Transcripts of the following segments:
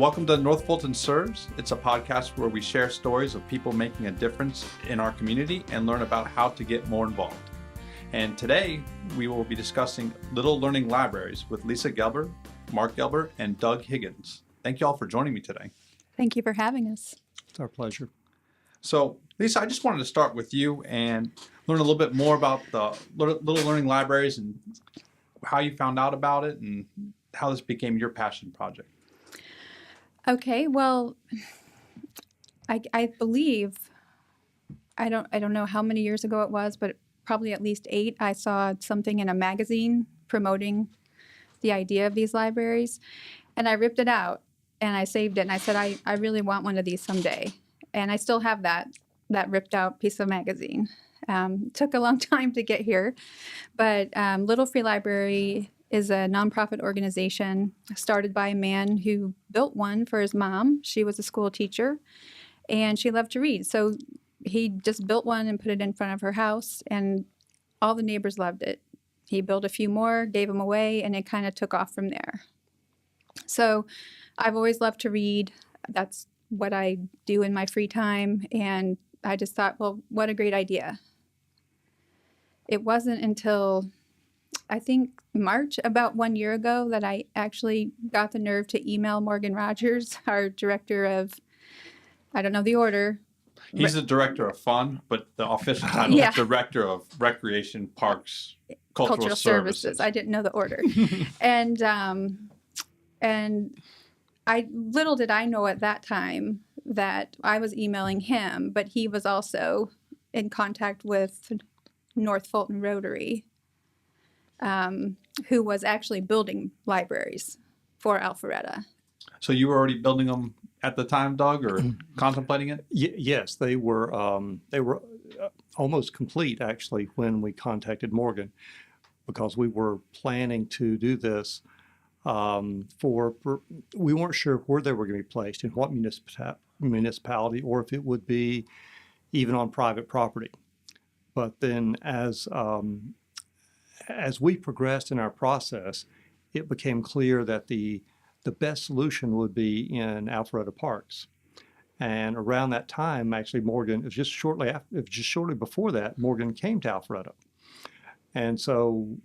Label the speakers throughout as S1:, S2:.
S1: Welcome to North Fulton Serves. It's a podcast where we share stories of people making a difference in our community and learn about how to get more involved. And today we will be discussing Little Learning Libraries with Lisa Gelber, Mark Gelber, and Doug Higgins. Thank you all for joining me today.
S2: Thank you for having us.
S3: It's our pleasure.
S1: So, Lisa, I just wanted to start with you and learn a little bit more about the Little Learning Libraries and how you found out about it and how this became your passion project.
S2: Okay, well, I believe, I don't know how many years ago it was, but probably at least 8, I saw something in a magazine promoting the idea of these libraries, and I ripped it out and I saved it, and I said, I really want one of these someday. And I still have that ripped out piece of magazine. Took a long time to get here, but Little Free Library is a nonprofit organization started by a man who built one for his mom. She was a school teacher, and she loved to read. So he just built one and put it in front of her house, and all the neighbors loved it. He built a few more, gave them away, and it kind of took off from there. So I've always loved to read. That's what I do in my free time, and I just thought, well, what a great idea. It wasn't until I think March, about 1 year ago, that I actually got the nerve to email Morgan Rogers, our director of, I don't know the order.
S1: He's the director of fun, but the official title is director of Recreation, Parks, Cultural Services.
S2: I didn't know the order. and little did I know at that time that I was emailing him, but he was also in contact with North Fulton Rotary, who was actually building libraries for Alpharetta.
S1: So you were already building them at the time, Doug, or contemplating it?
S3: Yes, they were almost complete, actually, when we contacted Morgan, because we were planning to do this we weren't sure where they were going to be placed, in what municipality, or if it would be even on private property. But then as we progressed in our process, it became clear that the best solution would be in Alpharetta Parks. And around that time, actually, Morgan, it was just shortly before that, Morgan came to Alpharetta. And so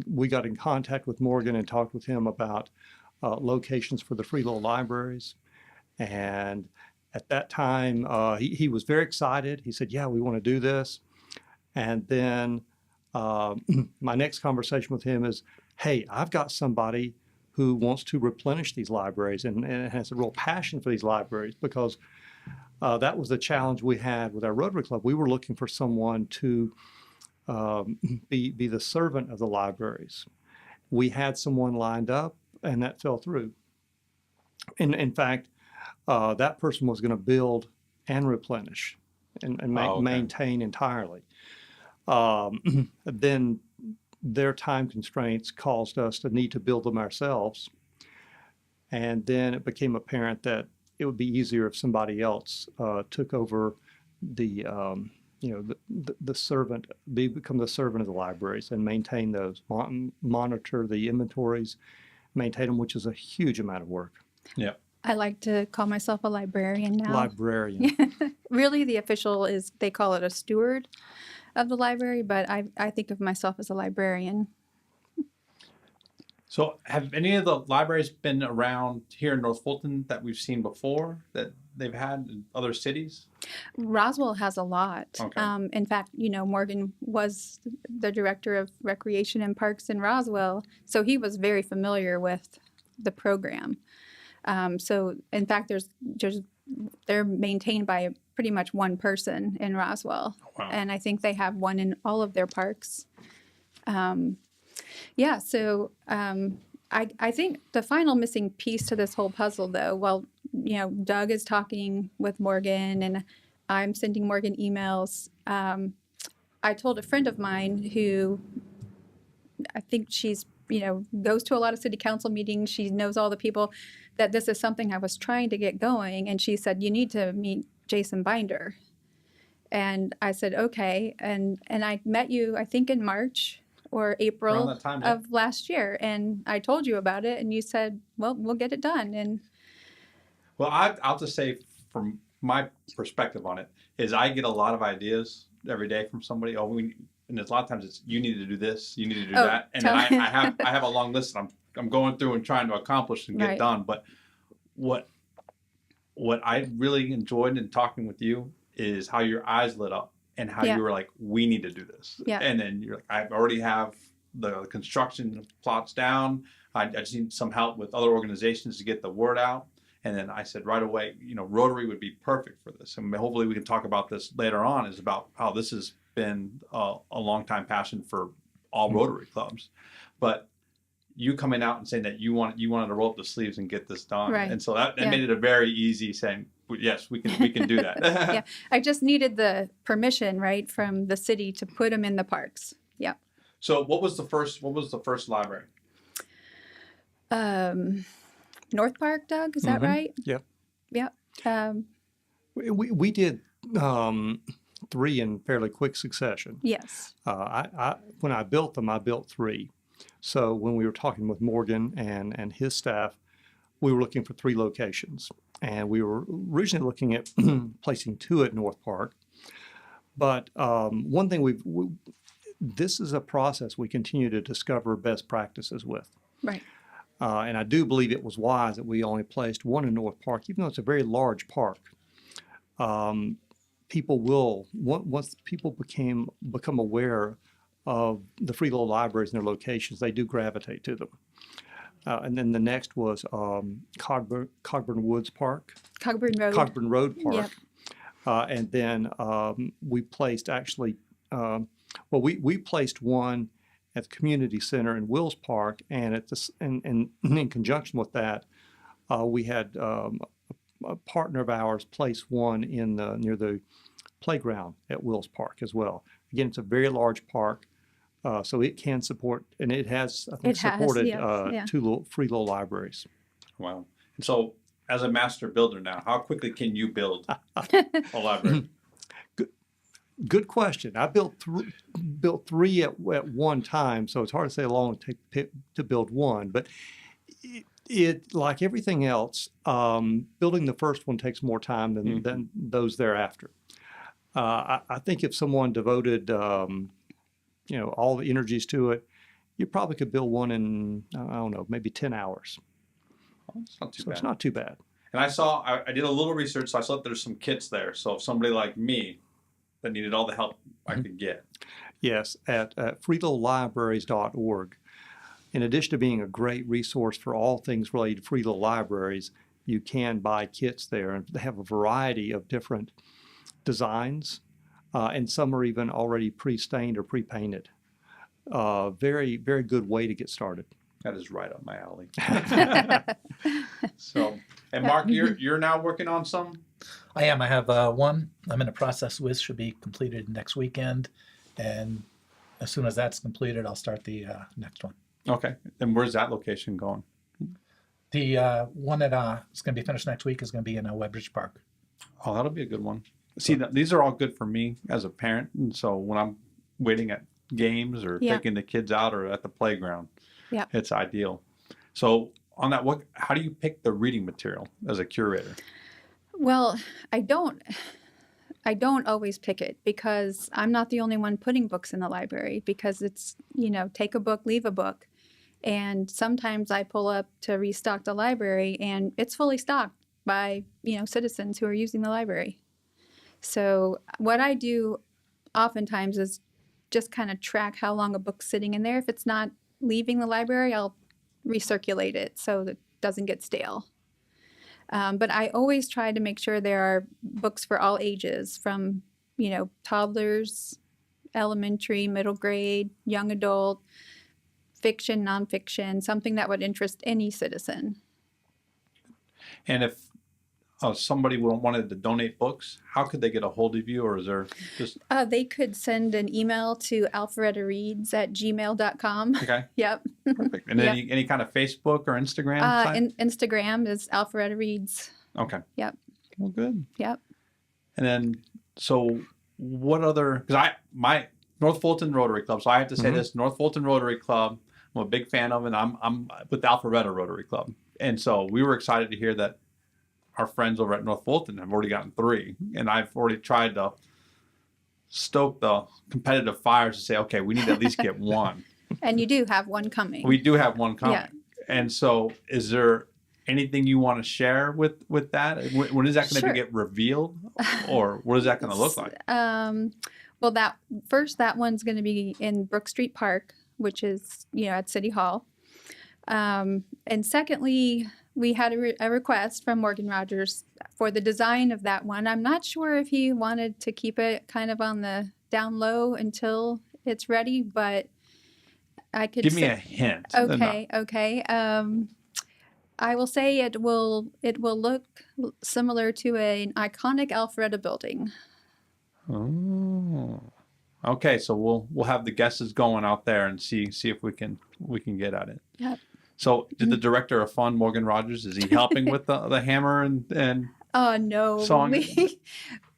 S3: we got in contact with Morgan and talked with him about locations for the free little libraries. And at that time, he was very excited. He said, yeah, we want to do this. And then my next conversation with him is, hey, I've got somebody who wants to replenish these libraries and has a real passion for these libraries, because that was the challenge we had with our Rotary Club. We were looking for someone to be the servant of the libraries. We had someone lined up, and that fell through. In fact, that person was going to build and replenish and maintain entirely. Then their time constraints caused us to need to build them ourselves. And then it became apparent that it would be easier if somebody else took over the servant, become the servant of the libraries and maintain those, monitor the inventories, maintain them, which is a huge amount of work.
S1: Yeah.
S2: I like to call myself a librarian now.
S3: Librarian.
S2: Really, the official is, they call it a steward of the library, but I think of myself as a librarian.
S1: So have any of the libraries been around here in North Fulton that we've seen before that they've had in other cities?
S2: Roswell has a lot.
S1: Okay.
S2: In fact, Morgan was the director of Recreation and Parks in Roswell, so he was very familiar with the program. So in fact, they're maintained by pretty much one person in Roswell.
S1: Wow.
S2: And I think they have one in all of their parks. I think the final missing piece to this whole puzzle, though, Doug is talking with Morgan and I'm sending Morgan emails. I told a friend of mine who I think she's, goes to a lot of city council meetings. She knows all the people, that this is something I was trying to get going. And she said, you need to meet Jason Binder. And I said, okay. And I met you, I think, in March or April of last year. And I told you about it. And you said, well, we'll get it done. And
S1: Well, I'll just say from my perspective on it is I get a lot of ideas every day from somebody. And there's a lot of times it's you need to do this, you need to do
S2: Oh,
S1: that, and then I have a long list that I'm going through and trying to accomplish and get
S2: Right.
S1: done. But what I really enjoyed in talking with you is how your eyes lit up and how
S2: Yeah.
S1: you were like, we need to do this.
S2: Yeah.
S1: And then you're like, I already have the construction plots down. I just need some help with other organizations to get the word out. And then I said right away, Rotary would be perfect for this. And hopefully we can talk about this later on, is about how this has been a long time passion for all Rotary clubs. But you coming out and saying that you wanted to roll up the sleeves and get this done.
S2: Right.
S1: And so that
S2: Yeah.
S1: made it a very easy saying, yes, we can do that.
S2: Yeah, I just needed the permission, right, from the city to put them in the parks. Yeah.
S1: So what was the first library?
S2: North Park, Doug, is that right?
S3: Yep.
S2: Yep.
S3: We did 3 in fairly quick succession.
S2: Yes.
S3: When I built them, I built 3. So when we were talking with Morgan and his staff, we were looking for 3 locations. And we were originally looking at placing 2 at North Park. But one thing this is a process we continue to discover best practices with.
S2: Right.
S3: And I do believe it was wise that we only placed 1 in North Park, even though it's a very large park. People will, once people become aware of the free little libraries and their locations, they do gravitate to them. And then the next was Cogburn Woods Park.
S2: Cogburn Road.
S3: Cogburn Road Park.
S2: Yep.
S3: And then we placed we placed 1 at the community center in Wills Park, and in conjunction with that, we had a partner of ours place 1 near the playground at Wills Park as well. Again, it's a very large park, so it can support, and it has, I think, supported
S2: yeah.
S3: 2 free little libraries.
S1: Wow. And so as a master builder now, how quickly can you build a library?
S3: Good question. I built 3 at one time, so it's hard to say how long it takes to build 1. But it like everything else, building the first one takes more time than those thereafter. I think if someone devoted, all the energies to it, you probably could build 1 in, I don't know, maybe 10 hours.
S1: Oh, it's not too
S3: So
S1: bad.
S3: it's not too bad.
S1: And I did a little research, so I saw that there's some kits there. So if somebody like me that needed all the help I could get.
S3: Yes, at freelittlelibraries.org. In addition to being a great resource for all things related to free little libraries, you can buy kits there, and they have a variety of different designs, and some are even already pre-stained or pre-painted. Very, very good way to get started.
S1: That is right up my alley. So, and Mark, you're now working on some?
S4: I am. I have 1 I'm in the process with, should be completed next weekend. And as soon as that's completed, I'll start the next one.
S1: Okay. And where's that location going?
S4: The one that is going to be finished next week is going to be in Webridge Park.
S1: Oh, that'll be a good one. See, these are all good for me as a parent. And so when I'm waiting at games or
S2: Yeah.
S1: taking the kids out or at the playground,
S2: Yeah.
S1: it's ideal. So on that, how do you pick the reading material as a curator?
S2: Well, I don't always pick it, because I'm not the only one putting books in the library, because it's, take a book, leave a book. And sometimes I pull up to restock the library and it's fully stocked by, citizens who are using the library. So what I do oftentimes is just kind of track how long a book's sitting in there. If it's not leaving the library, I'll recirculate it so that it doesn't get stale. But I always try to make sure there are books for all ages, from, toddlers, elementary, middle grade, young adult, fiction, nonfiction, something that would interest any citizen.
S1: And if somebody wanted to donate books, how could they get a hold of you, or is there just...
S2: They could send an email to alpharettareads@gmail.com.
S1: Okay,
S2: Yep.
S1: perfect. And then any kind of Facebook or Instagram site?
S2: Instagram is Alpharetta Reads.
S1: Okay.
S2: Yep.
S1: Well, good.
S2: Yep.
S1: And then, so what other, because my North Fulton Rotary Club, so I have to say this, North Fulton Rotary Club, I'm a big fan of, and I'm with Alpharetta Rotary Club. And so we were excited to hear that our friends over at North Fulton have already gotten 3, and I've already tried to stoke the competitive fires to say, okay, we need to at least get 1.
S2: And you do have one coming.
S1: We do have 1 coming.
S2: Yeah.
S1: And so is there anything you want to share with that? When is that going to
S2: Sure.
S1: get revealed, or what is that going to look like?
S2: Well, that one's going to be in Brook Street Park, which is, at City Hall. And secondly, we had a request from Morgan Rogers for the design of that one. I'm not sure if he wanted to keep it kind of on the down low until it's ready, but I could
S1: Give me a hint.
S2: Okay. I will say it will look similar to an iconic Alpharetta building.
S1: Oh. Okay, so we'll have the guesses going out there and see if we can get at it.
S2: Yep.
S1: So did the director of fun, Morgan Rogers, is he helping with the hammer and
S2: Oh no,
S1: song?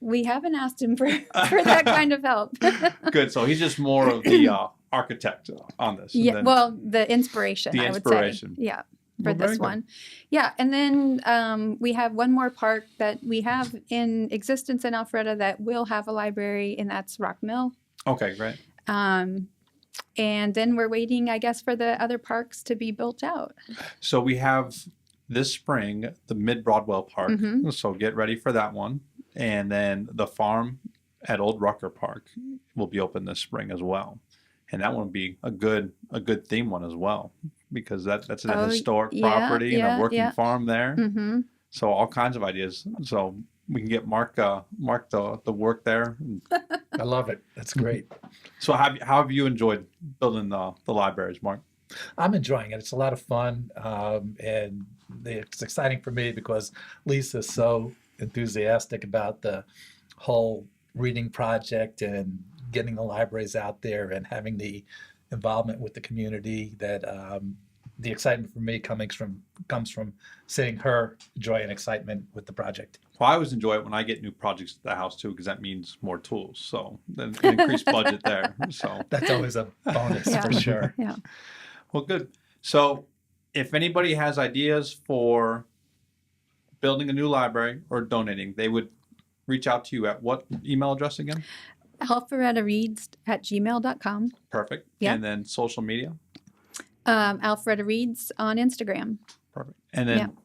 S2: we haven't asked him for that kind of help.
S1: Good. So he's just more of the architect on this.
S2: Yeah. Well, the inspiration. I would say. Yeah. For
S1: Well, very
S2: this
S1: good.
S2: one. Yeah. And then we have one more park that we have in existence in Alpharetta that will have a library, and that's Rock Mill.
S1: Okay, great.
S2: And then we're waiting, I guess, for the other parks to be built out.
S1: So we have this spring the Mid Broadwell Park.
S2: Mhm.
S1: So get ready for that one. And then the farm at Old Rucker Park will be open this spring as well. And that one will be a good theme one as well, because that's a
S2: Oh,
S1: historic
S2: yeah,
S1: property and
S2: yeah,
S1: a working
S2: yeah.
S1: farm there.
S2: Mm-hmm.
S1: So all kinds of ideas. So we can get Mark the work there.
S4: I love it. That's great.
S1: So how have you enjoyed building the libraries, Mark?
S4: I'm enjoying it. It's a lot of fun, and it's exciting for me because Lisa's so enthusiastic about the whole reading project and getting the libraries out there and having the involvement with the community. That the excitement for me comes from seeing her joy and excitement with the project.
S1: Well, I always enjoy it when I get new projects at the house too, because that means more tools. So an increased budget there. So
S4: That's always a bonus
S2: Yeah.
S4: for sure.
S2: Yeah.
S1: well, good. So if anybody has ideas for building a new library or donating, they would reach out to you at what email address again?
S2: alpharettareads@gmail.com.
S1: Perfect.
S2: Yeah.
S1: And then social media.
S2: Alpharetta Reads on Instagram.
S1: Perfect. And then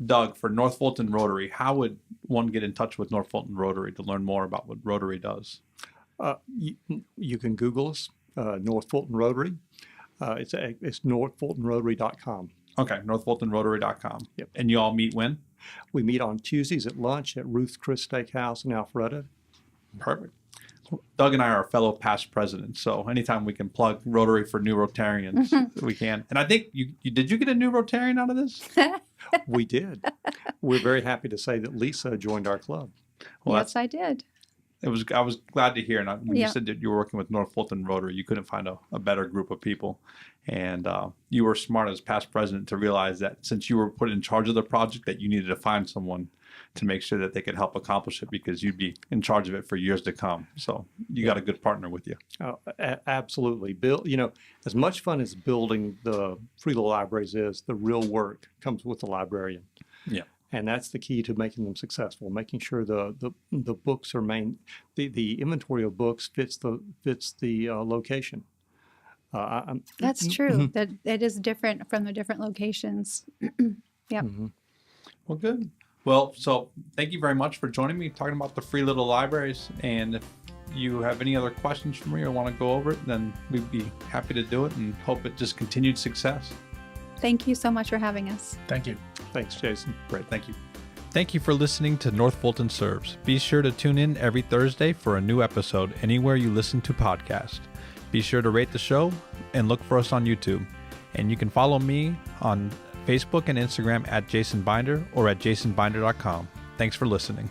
S1: Doug, for North Fulton Rotary, how would one get in touch with North Fulton Rotary to learn more about what Rotary does?
S3: You can Google us, North Fulton Rotary. It's northfultonrotary.com.
S1: Okay, northfultonrotary.com.
S3: Yep.
S1: And you all meet when?
S3: We meet on Tuesdays at lunch at Ruth Chris Steakhouse in Alpharetta.
S1: Perfect. Doug and I are fellow past presidents, so anytime we can plug Rotary for new Rotarians, we can. And I think you did you get a new Rotarian out of this?
S3: We did. We're very happy to say that Lisa joined our club.
S1: Well,
S2: Yes, I did.
S1: I was glad to hear. And when
S2: Yeah.
S1: you said that you were working with North Fulton Rotary, you couldn't find a better group of people. And you were smart as past president to realize that since you were put in charge of the project, that you needed to find someone to make sure that they could help accomplish it, because you'd be in charge of it for years to come. So you got a good partner with you.
S3: Absolutely. As much fun as building the free little libraries is, the real work comes with the librarian.
S1: Yeah.
S3: And that's the key to making them successful, making sure the books are the inventory of books fits the location.
S2: That's true. That it is different from the different locations. Yep.
S1: Well, good. Well, so thank you very much for joining me talking about the free little libraries. And if you have any other questions for me or want to go over it, then we'd be happy to do it and hope it just continued success.
S2: Thank you so much for having us.
S4: Thank you.
S3: Thanks, Jason.
S1: Great. Thank you. Thank you for listening to North Fulton Serves. Be sure to tune in every Thursday for a new episode anywhere you listen to podcasts. Be sure to rate the show and look for us on YouTube. And you can follow me on Facebook and Instagram at Jason Binder or at jasonbinder.com. Thanks for listening.